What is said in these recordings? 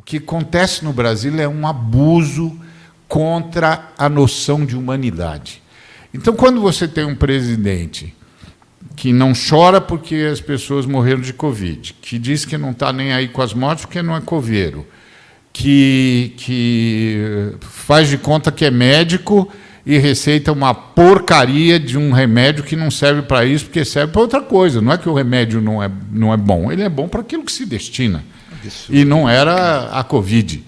que acontece no Brasil é um abuso contra a noção de humanidade. Então, quando você tem um presidente que não chora porque as pessoas morreram de Covid, que diz que não está nem aí com as mortes porque não é coveiro, que faz de conta que é médico e receita uma porcaria de um remédio que não serve para isso, porque serve para outra coisa. Não é que o remédio não é bom, ele é bom para aquilo que se destina. E não era a Covid.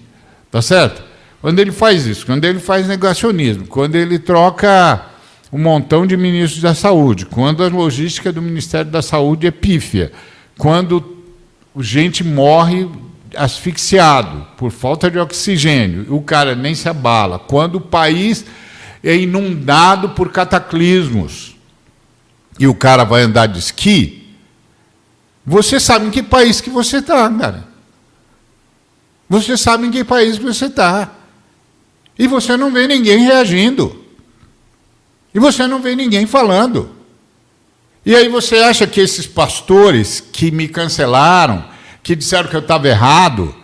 Tá certo? Quando ele faz isso, quando ele faz negacionismo, quando ele troca um montão de ministros da saúde, quando a logística do Ministério da Saúde é pífia, quando gente morre asfixiado por falta de oxigênio, o cara nem se abala, quando o país é inundado por cataclismos e o cara vai andar de esqui, você sabe em que país que você está, cara. Você sabe em que país que você está. E você não vê ninguém reagindo. E você não vê ninguém falando. E aí você acha que esses pastores que me cancelaram, que disseram que eu estava errado,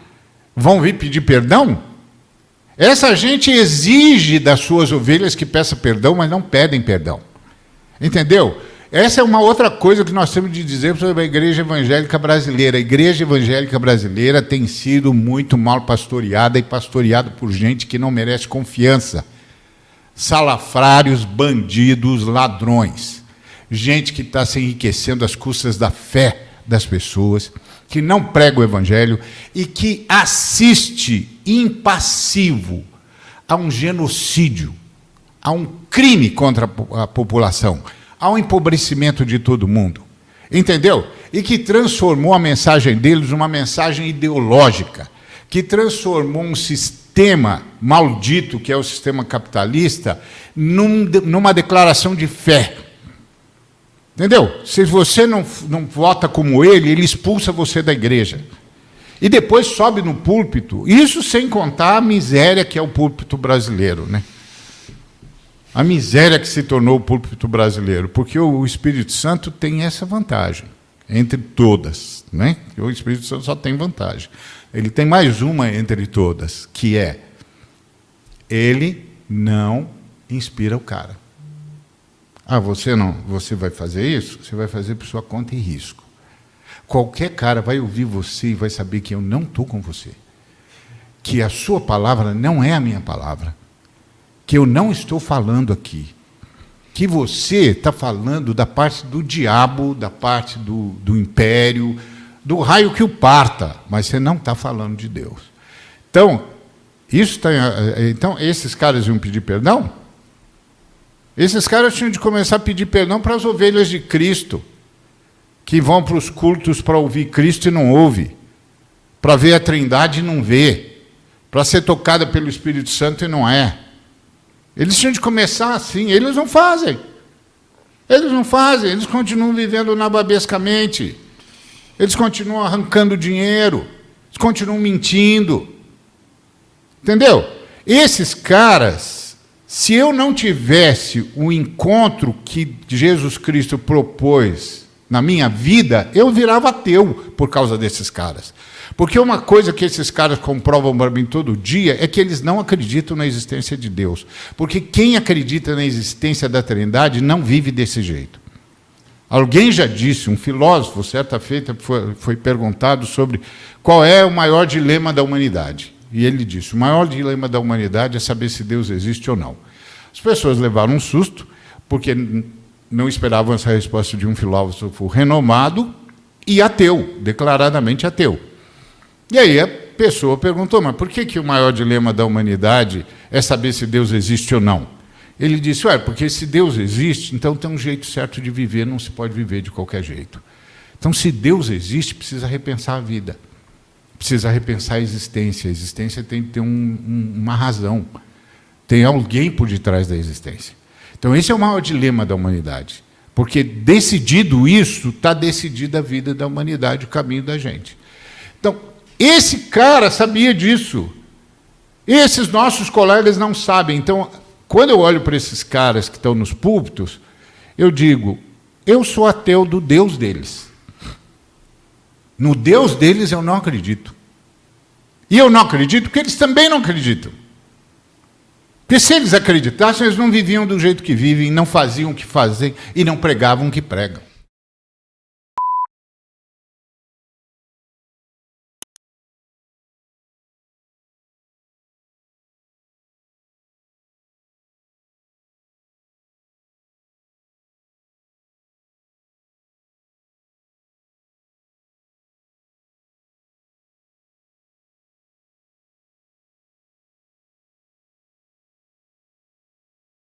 vão vir pedir perdão? Essa gente exige das suas ovelhas que peçam perdão, mas não pedem perdão. Entendeu? Essa é uma outra coisa que nós temos de dizer sobre a igreja evangélica brasileira. A igreja evangélica brasileira tem sido muito mal pastoreada e pastoreada por gente que não merece confiança. Salafrários, bandidos, ladrões. Gente que está se enriquecendo às custas da fé das pessoas, que não prega o evangelho e que assiste impassivo a um genocídio, a um crime contra a população, ao empobrecimento de todo mundo. Entendeu? E que transformou a mensagem deles numa mensagem ideológica, que transformou um sistema maldito, que é o sistema capitalista, numa declaração de fé. Entendeu? Se você não vota como ele expulsa você da igreja. E depois sobe no púlpito, isso sem contar a miséria que é o púlpito brasileiro, né? A miséria que se tornou o púlpito brasileiro, porque o Espírito Santo tem essa vantagem, entre todas, né? O Espírito Santo só tem vantagem. Ele tem mais uma entre todas, que é, ele não inspira o cara. Ah, você vai fazer isso? Você vai fazer por sua conta e risco. Qualquer cara vai ouvir você e vai saber que eu não estou com você. Que a sua palavra não é a minha palavra. Que eu não estou falando aqui. Que você está falando da parte do diabo, da parte do império, do raio que o parta, mas você não está falando de Deus. Então, então, esses caras iam pedir perdão? Esses caras tinham de começar a pedir perdão para as ovelhas de Cristo, que vão para os cultos para ouvir Cristo e não ouve, para ver a Trindade e não vê, para ser tocada pelo Espírito Santo e não é. Eles tinham de começar assim, eles não fazem. Eles não fazem, eles continuam vivendo nababescamente. Eles continuam arrancando dinheiro, eles continuam mentindo. Entendeu? Esses caras, se eu não tivesse o encontro que Jesus Cristo propôs na minha vida, eu virava ateu por causa desses caras. Porque uma coisa que esses caras comprovam para mim todo dia é que eles não acreditam na existência de Deus. Porque quem acredita na existência da Trindade não vive desse jeito. Alguém já disse, um filósofo, certa feita, foi perguntado sobre qual é o maior dilema da humanidade. E ele disse, o maior dilema da humanidade é saber se Deus existe ou não. As pessoas levaram um susto, porque não esperavam essa resposta de um filósofo renomado e ateu, declaradamente ateu. E aí a pessoa perguntou, mas por que o maior dilema da humanidade é saber se Deus existe ou não? Ele disse, porque se Deus existe, então tem um jeito certo de viver, não se pode viver de qualquer jeito. Então, se Deus existe, precisa repensar a vida, precisa repensar a existência. A existência tem que ter uma razão, tem alguém por detrás da existência. Então, esse é o maior dilema da humanidade, porque decidido isso, está decidida a vida da humanidade, o caminho da gente. Então, esse cara sabia disso. Esses nossos colegas não sabem. Então, quando eu olho para esses caras que estão nos púlpitos, eu digo, eu sou ateu do Deus deles. No Deus deles eu não acredito. E eu não acredito porque eles também não acreditam. Porque se eles acreditassem, eles não viviam do jeito que vivem, não faziam o que fazem e não pregavam o que pregam.